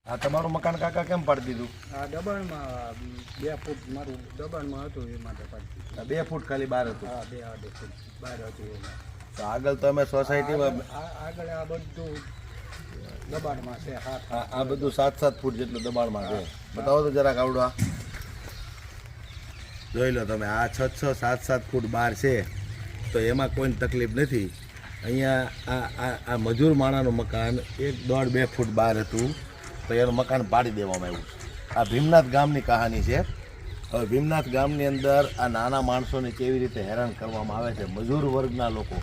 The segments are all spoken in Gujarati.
આ તમારું મકાન કાકા કેમ પાડી દીધું? આ દબાણમાં 2 ફૂટ મારું દબાણમાં હતું એ માટે પાડી દીધું. 2 ફૂટ ખાલી બહાર હતું. હા 2 ફૂટ બહાર હતું એમાં. તો આગળ તો અમે સોસાયટીમાં આગળ આ બધું દબાણમાં છે. આ બધું 7-7 ફૂટ જેટલું દબાણમાં છે. બતાવો તો જરાક આવડો. જોઈ લો તમે, આ 6-6 7-7 ફૂટ બહાર છે તો એમાં કોઈ તકલીફ નથી. અહીંયા આ મજૂર માણાનું મકાન 1.5-2 ફૂટ બહાર હતું તો એનું મકાન પાડી દેવામાં આવ્યું. આ ભીમનાથ ગામની કહાની છે. હવે ભીમનાથ ગામની અંદર આ નાના માણસોને કેવી રીતે હેરાન કરવામાં આવે છે, મજૂર વર્ગના લોકો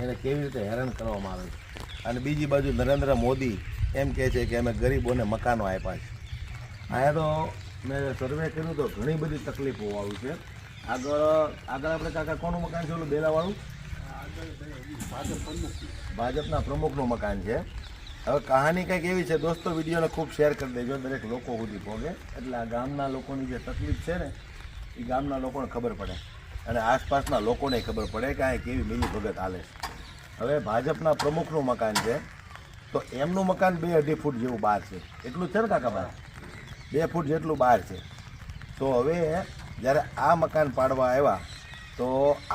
એને કેવી રીતે હેરાન કરવામાં આવે છે. અને બીજી બાજુ નરેન્દ્ર મોદી એમ કહે છે કે અમે ગરીબોને મકાનો આપ્યા છે. અહીંયા તો મેં સર્વે કર્યું તો ઘણી બધી તકલીફો આવી છે. આગળ આપણે કાકા કોનું મકાન છે? ઓલું બેલાવાળું ભાજપના પ્રમુખનું મકાન છે. હવે કહાની કંઈક એવી છે દોસ્તો, વિડીયોને ખૂબ શેર કરી દેજો, દરેક લોકો સુધી પહોંચે એટલે આ ગામના લોકોની જે તકલીફ છે ને એ ગામના લોકોને ખબર પડે અને આસપાસના લોકોને ખબર પડે કે આ કેવી મિલી ભગત હાલે છે. હવે ભાજપના પ્રમુખનું મકાન છે તો એમનું મકાન 2-2.5 ફૂટ જેવું બહાર છે. એટલું છે ને કાકા? બહાર 2 ફૂટ જેટલું બહાર છે. તો હવે જ્યારે આ મકાન પાડવા આવ્યા તો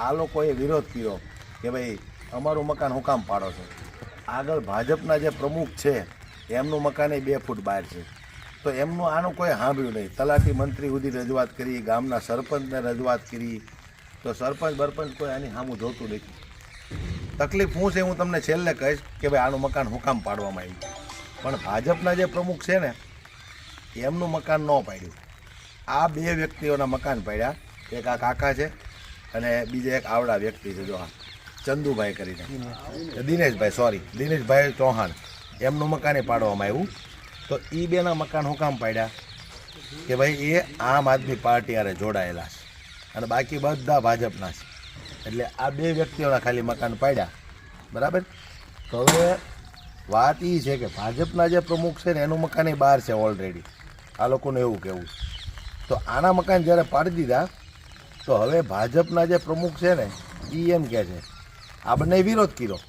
આ લોકોએ વિરોધ કર્યો કે ભાઈ અમારું મકાન હું કામ પાડો છો? આગળ ભાજપના જે પ્રમુખ છે એમનું મકાન 2 ફૂટ બહાર છે તો એમનું આનું કોઈ સાંભળ્યું નહીં. તલાટી મંત્રી સુધી રજૂઆત કરી, ગામના સરપંચને રજૂઆત કરી તો સરપંચ બરપંચ કોઈ આની સામું જોતું નથી. તકલીફ શું છે હું તમને છેલ્લે કહીશ કે ભાઈ આનું મકાન હું કામ પાડવામાં આવ્યું, પણ ભાજપના જે પ્રમુખ છે ને એમનું મકાન ન પાડ્યું. આ 2 વ્યક્તિઓના મકાન પાડ્યા. એક આ કાકા છે અને બીજા એક આવડા વ્યક્તિ છે, જો આ ચંદુભાઈ કરીને, દિનેશભાઈ ચૌહાણ, એમનું મકાને પાડવામાં આવ્યું. તો એ 2ના મકાન હું કામ પાડ્યા કે ભાઈ એ આમ આદમી પાર્ટી હારે જોડાયેલા છે અને બાકી બધા ભાજપના છે. એટલે આ 2 વ્યક્તિઓના ખાલી મકાન પાડ્યા, બરાબર. તો હવે વાત એ છે કે ભાજપના જે પ્રમુખ છે ને એનું મકાન બહાર છે ઓલરેડી, આ લોકોનું એવું કહેવું છે. તો આના મકાન જ્યારે પાડી દીધા તો હવે ભાજપના જે પ્રમુખ છે ને એ એમ કહે છે, આ બંને વિરોધ કર્યો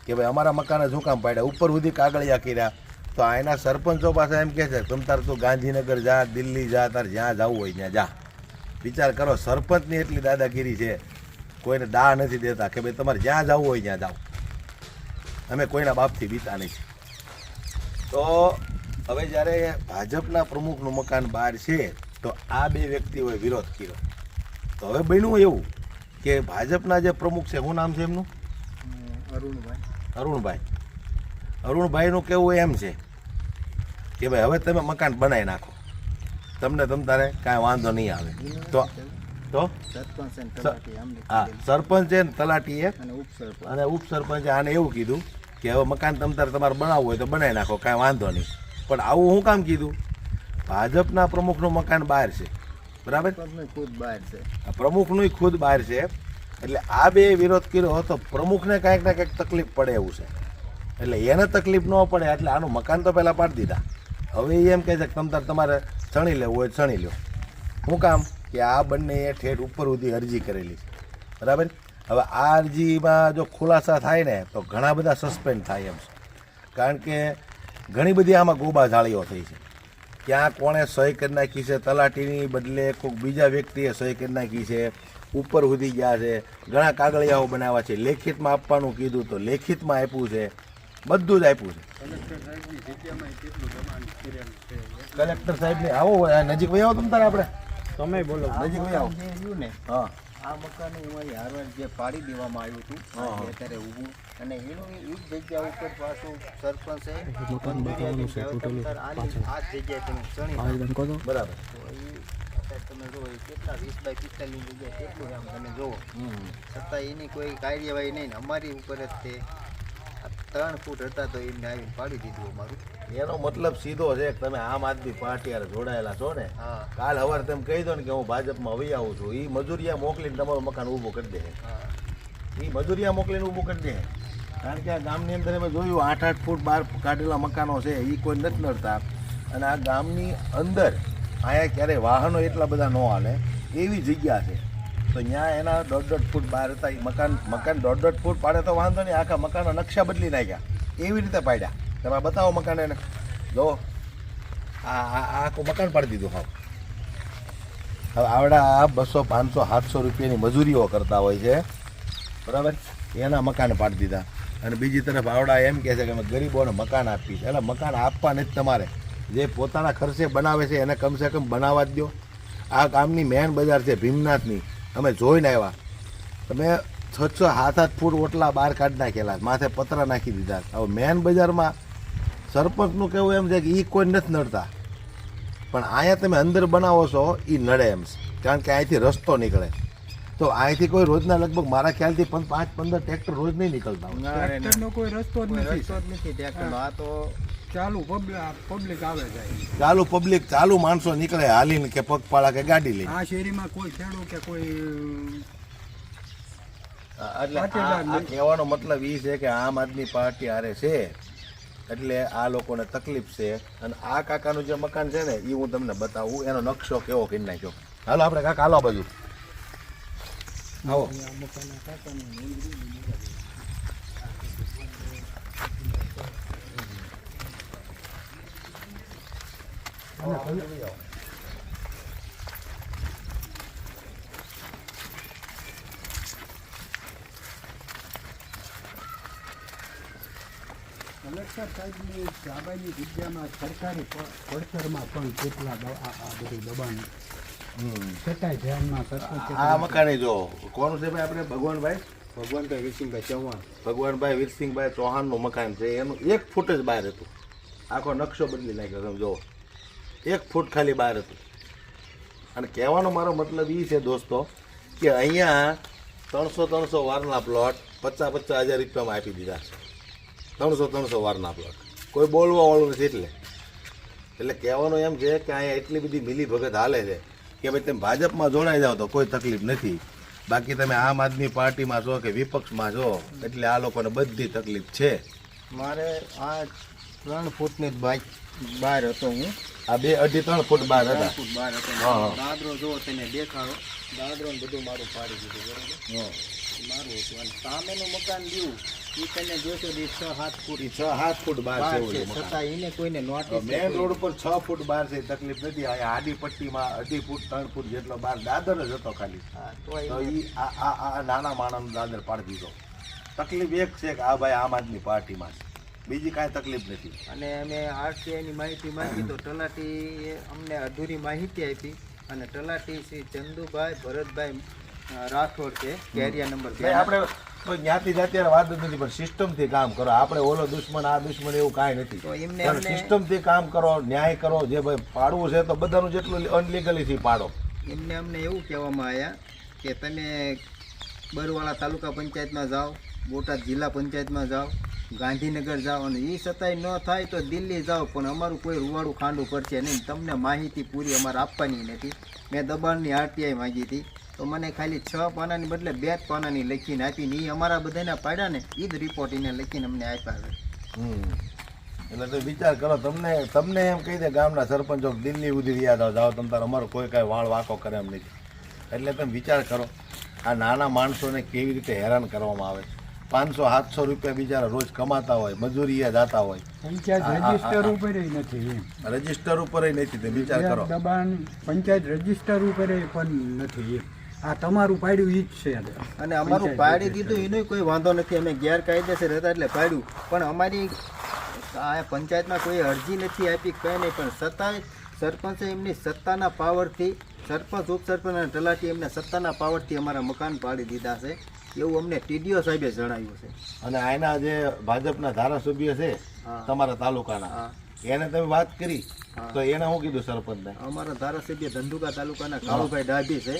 કે ભાઈ અમારા મકાને શું કામ પાડ્યા, ઉપર સુધી કાગળિયા કર્યા. તો આના સરપંચો પાસે એમ કહે છે તમ તાર તું ગાંધીનગર જા, દિલ્હી જા, તાર જ્યાં જવું હોય ત્યાં જા. વિચાર કરો, સરપંચની એટલી દાદાગીરી છે, કોઈને દા નથી દેતા કે ભાઈ તમારે જ્યાં જવું હોય ત્યાં જાઓ, અમે કોઈના બાપથી બીતા નહીં. તો હવે જ્યારે ભાજપના પ્રમુખનું મકાન બહાર છે તો આ 2 વ્યક્તિઓએ વિરોધ કર્યો. તો હવે બન્યું એવું કે ભાજપના જે પ્રમુખ છે, શું નામ છે એમનું? અરુણભાઈનું કહેવું એમ છે કે ભાઈ હવે તમે મકાન બનાવી નાખો, તમને તારે કાંઈ વાંધો નહીં આવે. તો હા, સરપંચે તલાટીએ અને ઉપસરપંચે આને એવું કીધું કે હવે મકાન તમારે બનાવવું હોય તો બનાવી નાખો, કાંઈ વાંધો નહીં. પણ આવું શું કામ કીધું? ભાજપના પ્રમુખનું મકાન બહાર છે, બરાબર, પ્રમુખનું ખુદ બહાર છે. એટલે આ 2 વિરોધ કર્યો તો પ્રમુખને કાંઈક ને કાંઈક તકલીફ પડે એવું છે. એટલે એને તકલીફ ન પડે એટલે આનું મકાન તો પહેલાં પાડી દીધા. હવે એ એમ કહે છે કે તમારે છણી લેવું હોય છણી લો. શું કામ? કે આ બંનેએ ઠેઠ ઉપર સુધી અરજી કરેલી છે, બરાબર. હવે આ અરજીમાં જો ખુલાસા થાય ને તો ઘણા બધા સસ્પેન્ડ થાય એમ છે, કારણ કે ઘણી બધી આમાં ગોબાઝાળીઓ થઈ છે. ક્યાં કોણે સહી કરી નાખી છે, તલાટીની બદલે કોઈક બીજા વ્યક્તિએ સહી કરી નાખી છે, ઉપર સુધી ગયા છે, ઘણા કાગળિયાઓ બનાવ્યા છે, લેખિતમાં આપવાનું કીધું તો લેખિતમાં આપ્યું છે, બધું જ આપ્યું છે. કલેક્ટર સાહેબને આવો નજીક ભાઈ આવો તમે તારે, આપણે તમે બોલો નજીક ભાઈ આવો. હા, આ મકાન અમારી હારવાર જે પાડી દેવામાં આવ્યું હતું અત્યારે ઊભું, અને એનું એ જ જગ્યા ઉપર પાછું સરપંચે આ જગ્યાએ તમે ચણી બરાબર. તમે જુઓ કેટલા 20 બાય 45 જગ્યા કેટલું એમ તમે જુઓ, છતાં એની કોઈ કાર્યવાહી નહીં. અમારી ઉપર જ તે 3 ફૂટ હતા તો એમને આવીને પાડી દીધું અમારું. એનો મતલબ સીધો છે કે તમે આમ આદમી પાર્ટી હારે જોડાયેલા છો ને. હા, કાલ સવારે તમે કહી દો ને કે હું ભાજપમાં વહી આવું છું, એ મજૂરિયા મોકલીને તમારું મકાન ઊભું કરી દે. એ મજૂરિયા મોકલીને ઊભું કરી દે. કારણ કે આ ગામની અંદર અમે જોયું 8-8 ફૂટ બહાર કાઢેલા મકાનો છે, એ કોઈ નથી નડતા. અને આ ગામની અંદર અહીંયા ક્યારેય વાહનો એટલા બધા ન હાલે એવી જગ્યા છે. તો ત્યાં એના 1.5 ફૂટ બહાર હતા. એ મકાન 1.5 ફૂટ પાડે તો વાંધો નહીં, આખા મકાનના નકશા બદલી નાખ્યા, એવી રીતે પાડ્યા. તમે બતાવો મકાન એને, જો આ આખું મકાન પાડી દીધું. હા, હવે આવડા 200 500 700 રૂપિયાની મજૂરીઓ કરતા હોય છે, બરાબર, એના મકાન પાડી દીધા. અને બીજી તરફ આવડા એમ કહે છે કે અમે ગરીબોને મકાન આપીશ. એટલે મકાન આપવા નથી તમારે, જે પોતાના ખર્ચે બનાવે છે એને કમસે કમ બનાવવા જ દો. આ ગામની મેન બજાર છે ભીમનાથની, અમે જોઈને આવ્યા. તમે 6-6 7-8 ફૂટ ઓટલા બહાર કાઢી નાખેલા, માથે પતરા નાખી દીધા. હવે મેન બજારમાં સરપંચનું કહેવું એમ છે કે એ કોઈ નથી નડતા, પણ અહીંયા તમે અંદર બનાવો છો એ નડે એમ છે, કારણ કે અહીંથી રસ્તો નીકળે. તો અહીંથી કોઈ રોજના લગભગ મારા ખ્યાલથી 5-15 ટ્રેક્ટર રોજ નહીં નીકળતા હોય. ટ્રેક્ટરનો કોઈ રસ્તો જ નથી. રસ્તો જ નથી ટ્રેક્ટરનો. આ તો ચાલુ પબ્લિક આવે જાય. ચાલુ પબ્લિક, ચાલુ માણસો નીકળે હાલીને કે પગપાળા કે ગાડી લઈને. આ શેરીમાં કોઈ ખેડૂત કે કોઈ એટલે આ કહેવાનો મતલબ એ છે કે આમ આદમી પાર્ટી હારે છે એટલે આ લોકોને તકલીફ છે. અને આ કાકાનું જે મકાન છે ને એ હું તમને બતાવું, એનો નકશો કેવો કરી નાખ્યો. હાલો આપણે કાકા હાલો બાજુ આવો. કલેક્ટર સાહેબની જાબાઈની જગ્યામાં સરકારી પડતરમાં પણ કેટલા આ બધું દબાણ છતાંય ધ્યાનમાં સરપંચ. આ મકાને જો કોનું છે ભાઈ આપણે? ભગવાનભાઈ વિરસિંહભાઈ ચૌહાણ. ભગવાનભાઈ વીરસિંહભાઈ ચૌહાણનું મકાન છે. એનું 1 ફૂટ જ બહાર હતું. આખો નકશો બદલી નાખ્યો તમે જુઓ, 1 ફૂટ ખાલી બહાર હતું. અને કહેવાનો મારો મતલબ એ છે દોસ્તો કે અહીંયા 300 વારના પ્લોટ 50 હજાર રૂપિયામાં આપી દીધા છે. 300 વારના પ્લોટ, કોઈ બોલવા વાળું નથી. એટલે કહેવાનું એમ છે કે અહીંયા એટલી બધી મિલી ભગત હાલે છે કે ભાઈ તમે ભાજપમાં જોડાઈ જાઓ તો કોઈ તકલીફ નથી, બાકી તમે આમ આદમી પાર્ટીમાં છો કે વિપક્ષમાં છો એટલે આ લોકોને બધી તકલીફ છે. મારે આ 3 ફૂટની બાઇક બહાર હતો. હું આ 2-2.5-3 ફૂટ બહાર 3 હતા. ફૂટ બહાર હતો. હા. દાદરો જો તમે દેખાડો, દાદરો ને બધું મારું પાડી દીધું, બરોબર, હા. મારું હતું. અને સામેનું મકાન રહ્યું એ તમે જોશો 6-7 ફૂટ 6-7 ફૂટ બહાર છે બહાર ઓલું છે, મકાન. છતાં એને કોઈને નોટિસ મેન રોડ પર 6 ફૂટ બહાર છે, તકલીફ નથી. અહીંયા આડી પટ્ટીમાં 2.5 ફૂટ 3 ફૂટ જેટલો બહાર દાદર જ હતો ખાલી. તો ઈ આ નાના માણસનો દાદર પાડી દીધો. તકલીફ એક છે કે આ ભાઈ આમ આદમી પાર્ટીમાં છે, બીજી કાંઈ તકલીફ નથી. અને અમે આરટીઆઈની માહિતી માંગી તો તલાટીએ અમને અધૂરી માહિતી આપી. અને તલાટી શ્રી ચંદુભાઈ ભરતભાઈ રાઠોડ છે, કેરિયા નંબર 2. આપણે કોઈ જ્ઞાતિ જાતિ વાત જ નથી, પણ સિસ્ટમથી કામ કરો. આપણે ઓલો દુશ્મન આ દુશ્મન એવું કાંઈ નથી. તો એમને સિસ્ટમથી કામ કરો, ન્યાય કરો. જે ભાઈ પાડવું છે તો બધાનું જેટલું અનલીગલીથી પાડો. એમને અમને એવું કહેવામાં આવ્યા કે તમે બરવાળા તાલુકા પંચાયતમાં જાઓ, બોટાદ જિલ્લા પંચાયતમાં જાઓ, ગાંધીનગર જાઓ, અને એ છતાંય ન થાય તો દિલ્હી જાઓ, પણ અમારું કોઈ રૂવાડું ખાંડું પડશે નહીં. તમને માહિતી પૂરી અમારે આપવાની નથી. મેં દબાણની આરટીઆઈ માંગી હતી તો મને ખાલી 6 પાનાની બદલે 2 જ પાનાની લખીને આપીને એ અમારા બધાના પાડ્યા ને એ જ રિપોર્ટ એને લખીને અમને આપ્યા છે. એટલે તો વિચાર કરો. તમને એમ કહી દે ગામના સરપંચો દિલ્હી સુધી રહ્યા જાઓ તમે તાર, અમારો કોઈ કાંઈ વાળ વાંકો કરે એમ નથી. એટલે તમે વિચાર કરો આ નાના માણસોને કેવી રીતે હેરાન કરવામાં આવે. 500-700 રૂપિયા બિચારા રોજ કમાતા હોય, મજૂરીએ જતા હોય, પંચાયત રજીસ્ટર ઉપર નથી. રજીસ્ટર ઉપર નથી. તમે વિચાર કરો. દબાણ પંચાયત રજીસ્ટર ઉપર પણ નથી. આ તમારું પાડ્યું ઈ જ છે. અને અમારું પાડી દીધું એનો કોઈ વાંધો નથી. અમે ગેરકાયદેસર હતા એટલે પાડ્યું, પણ અમારી આ પંચાયતમાં કોઈ અરજી નથી આપી, કંઈ નહીં. પણ છતાંય સરપંચે એમની સત્તાના પાવરથી, સરપંચ ઉપસરપંચ અને તલાટી એમને સત્તાના પાવરથી અમારા મકાન પાડી દીધા છે એવું અમને ટીડીઓ સાહેબે જણાવ્યું છે. અને આના જે ભાજપના ધારાસભ્ય છે તમારા તાલુકાના, એને તમે વાત કરી તો એને શું કીધું સરપંચને? અમારા ધારાસભ્ય ધંધુકા તાલુકાના કાળુભાઈ ડાભી છે,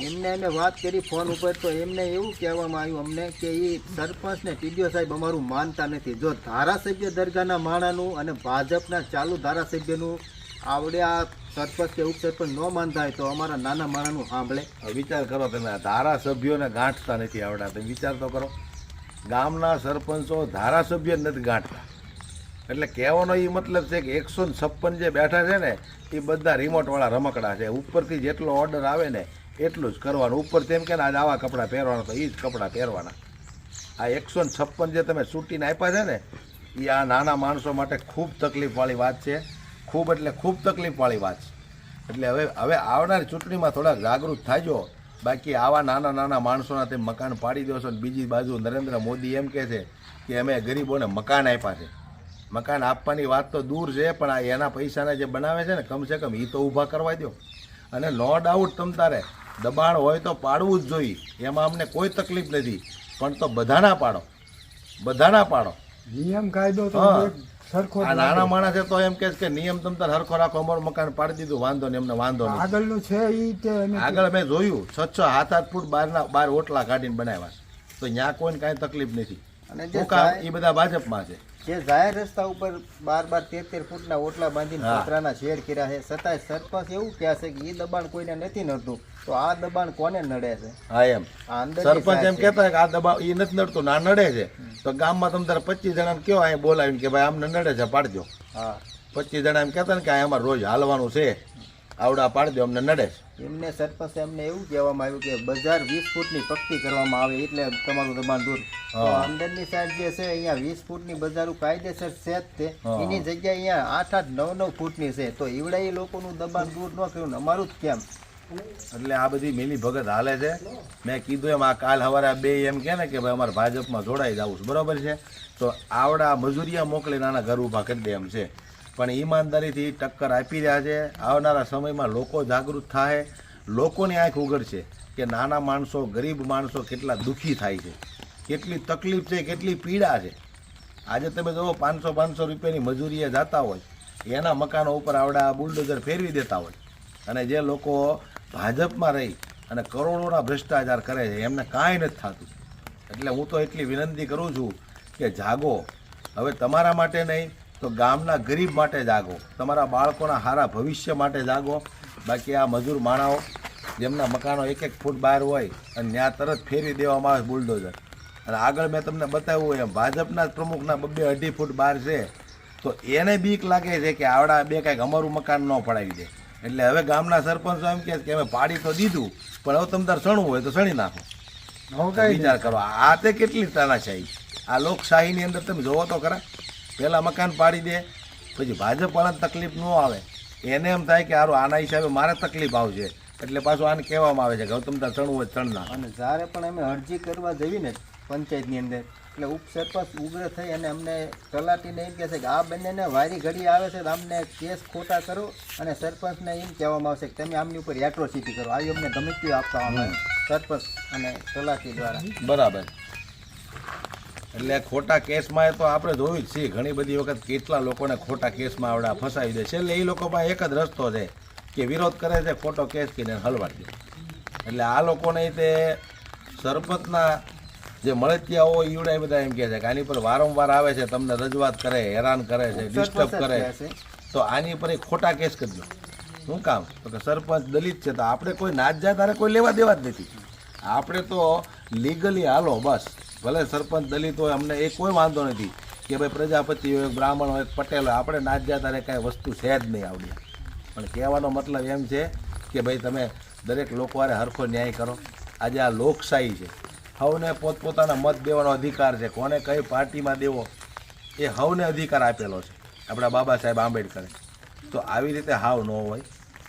એમને અમે વાત કરી ફોન ઉપર તો એમને એવું કહેવામાં આવ્યું અમને કે એ સરપંચ ને ટીડીઓ સાહેબ અમારું માનતા નથી. જો ધારાસભ્ય દરગાહના માણાનું અને ભાજપના ચાલુ ધારાસભ્યનું આવડે આ સરપંચ કે ઉપસરપંચ ન માનતા હોય તો અમારા નાના માણાનું સાંભળે. વિચાર કરો તમે, ધારાસભ્યોને ગાંઠતા નથી આવડતા. તમે વિચાર તો કરો, ગામના સરપંચો ધારાસભ્ય નથી ગાંઠતા. એટલે કહેવાનો એ મતલબ છે કે 156 જે બેઠા છે ને એ બધા રિમોટવાળા રમકડા છે. ઉપરથી જેટલો ઓર્ડર આવે ને એટલું જ કરવાનું. ઉપરથી એમ કે ને આજે આવા કપડાં પહેરવાના તો એ જ કપડાં પહેરવાના. આ 156 જે તમે છૂટીને આપ્યા છે ને એ આ નાના માણસો માટે ખૂબ તકલીફવાળી વાત છે. ખૂબ એટલે ખૂબ તકલીફવાળી વાત છે. એટલે હવે આવનારી ચૂંટણીમાં થોડાક જાગૃત થાજો. બાકી આવા નાના નાના માણસોના તે મકાન પાડી દો છો. બીજી બાજુ નરેન્દ્ર મોદી એમ કહે છે કે અમે ગરીબોને મકાન આપ્યા છે. મકાન આપવાની વાત તો દૂર છે, પણ આ એના પૈસાના જે બનાવે છે ને કમસે કમ એ તો ઊભા કરવા દો. અને નો ડાઉટ તમ તારે દબાણ હોય તો પાડવું જ જોઈએ, એમાં અમને કોઈ તકલીફ નથી, પણ તો બધાના પાડો, બધાના પાડો. નિયમ કાયદો તો હા. એક સરખો આ નાના માણસ છે તો એમ કહે છે કે નિયમ તમ તાર હરખો રાખો, અમારું મકાન પાડી દીધું, વાંધો નહીં, અમને વાંધો નહીં. આગળનું છે ઈ તે અમે આગળ મેં જોયું 6-7 ફૂટ બાર ઓટલા કાઢીને બનાવ્યા છે, તો ત્યાં કોઈને કાંઈ તકલીફ નથી. અને શું કામ? એ બધા ભાજપમાં છે. જે જાહેર રસ્તા ઉપર 12-13 ફૂટના ઓટલા બાંધીને હા. પતરાના શેડ કર્યા છે, છતાંય સરપંચ એવું કહે છે કે એ દબાણ કોઈને નથી નડતું. તો આ દબાણ કોને નડે છે? હા એમ આ અંદરની સરપંચ સાઈડ એમ છે. કહેતા હોય કે આ દબાવ એ નથી નડતું, ના નડે છે, તો ગામમાં તમે તારે 25 જણાને કયો અહીં બોલાવીને કે ભાઈ આમને નડે છે પાડજો. હા 25 જણા એમ કહેતા ને કે આ અમારે રોજ હાલવાનું છે, આવડા પાડજો, અમને નડે છે. એમને સરપંચ એમને એવું કહેવામાં આવ્યું કે બજાર 20 ફૂટની પક્કી કરવામાં આવે એટલે તમારું દબાણ દૂર. તો હા. અંદરની સાઈડ જે છે અહીંયા 20 ફૂટની બજારો કાયદેસર છે જ તે. હા. એની જગ્યાએ અહીંયા 8-9 ફૂટની છે. તો ઈવડા એ લોકોનું દબાણ દૂર ન કર્યું ને અમારું જ કેમ? એટલે આ બધી મિલી ભગત હાલે છે. મેં કીધું એમ આ કાલ સવારે આ બે એમ કહે ને કે ભાઈ અમારે ભાજપમાં જોડાઈ જવું છે, બરાબર છે, તો આવડા મજૂરિયા મોકલીને આના ઘર ઊભા કરી દે એમ છે. પણ ઈમાનદારીથી ટક્કર આપી રહ્યા છે. આવનારા સમયમાં લોકો જાગૃત થાય, લોકોની આંખ ઉઘડશે કે નાના માણસો, ગરીબ માણસો કેટલા દુઃખી થાય છે, કેટલી તકલીફ છે, કેટલી પીડા છે. આજે તમે જુઓ 500 રૂપિયાની મજૂરીએ જતા હોય, એના મકાનો ઉપર આવડા બુલડોઝર ફેરવી દેતા હોય, અને જે લોકો ભાજપમાં રહી અને કરોડોના ભ્રષ્ટાચાર કરે છે એમને કાંઈ નથી થતું. એટલે હું તો એટલી વિનંતી કરું છું કે જાગો. હવે તમારા માટે નહીં તો ગામના ગરીબ માટે જાગો, તમારા બાળકોના સારા ભવિષ્ય માટે જાગો. બાકી આ મજૂર માણાઓ જેમના મકાનો 1-1 ફૂટ બહાર હોય અને ત્યાં તરત ફેરવી દેવામાં આવે બુલડોઝર. અને આગળ મેં તમને બતાવ્યું એમ ભાજપના જ પ્રમુખના 2-2.5 ફૂટ બહાર છે, તો એને બીક લાગે છે કે આવડા બે કાંઈક અમારું મકાન ન પડાવી દે. એટલે હવે ગામના સરપંચો એમ કહે કે અમે પાડી તો દીધું, પણ હવે તમે તાર સણવું હોય તો સણી નાખો. વિચાર કરો, આ તે કેટલી તાનાશાહી. આ લોકશાહીની અંદર તમે જોવો તો ખરા, પહેલાં મકાન પાડી દે, પછી ભાજપ વાળાને તકલીફ ન આવે, એને એમ થાય કે હારું આના હિસાબે મારે તકલીફ આવશે, એટલે પાછું આને કહેવામાં આવે છે કે હવે તમે તાર સણવું હોય સણ નાખો. અને જ્યારે પણ અમે અરજી કરવા જઈએ ને પંચાયતની અંદર, એટલે ઉપસરપંચ ઉગ્ર થઈ અને અમને તલાટીને એમ કહે છે કે આ બંનેને વારી ઘડી આવે છે તો અમને કેસ ખોટા કરો, અને સરપંચને એમ કહેવામાં આવશે કે તમે આમની ઉપર એટ્રોસિટી કરો. આવી અમને ધમકીઓ આપવામાં આવે સરપંચ અને તલાટી દ્વારા. બરાબર. એટલે ખોટા કેસમાં એ તો આપણે જોયું જ છીએ ઘણી બધી વખત કેટલા લોકોને ખોટા કેસમાં આવડા ફસાવી દે છે. એટલે એ લોકો પાસે એક જ રસ્તો છે કે વિરોધ કરે છે, ખોટો કેસ કરીને હલવાડી દે. એટલે આ લોકોને તે સરપંચના જે મળતિયા હોય ઈવડા એ બધા એમ કહે છે કે આની પર વારંવાર આવે છે, તમને રજૂઆત કરે, હેરાન કરે છે, ડિસ્ટર્બ કરે, તો આની પર એક ખોટા કેસ કરજો. શું કામ? તો કે સરપંચ દલિત છે, તો આપણે કોઈ નાત જાત તારે કોઈ લેવા દેવા જ નથી. આપણે તો લીગલી હાલો બસ. ભલે સરપંચ દલિત હોય, અમને એ કોઈ વાંધો નથી કે ભાઈ પ્રજાપતિ હોય, બ્રાહ્મણ હોય, પટેલ હોય, આપણે નાત જાત તારે કાંઈ વસ્તુ છે જ નહીં આવડી. પણ કહેવાનો મતલબ એમ છે કે ભાઈ તમે દરેક લોકો હારે હરખો ન્યાય કરો. આજે આ લોકશાહી છે, હવને પોતપોતાના મત દેવાનો અધિકાર છે, કોને કઈ પાર્ટીમાં દેવો એ હવને અધિકાર આપેલો છે આપણા બાબા સાહેબ આંબેડકરે. તો આવી રીતે હાવ ન હોય.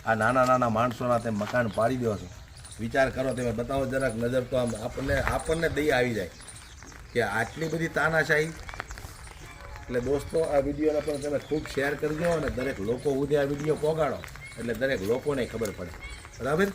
આ નાના નાના માણસોના તમે મકાન પાડી દો છો, વિચાર કરો, તમે બતાવો જરાક નજર, તો આમ આપણને દયા આવી જાય કે આટલી બધી તાનાશાહી. એટલે દોસ્તો આ વિડીયોને પણ તમે ખૂબ શેર કરજો અને દરેક લોકો સુધી આ વિડીયો પહોંચાડો, એટલે દરેક લોકોને ખબર પડે. બરાબર.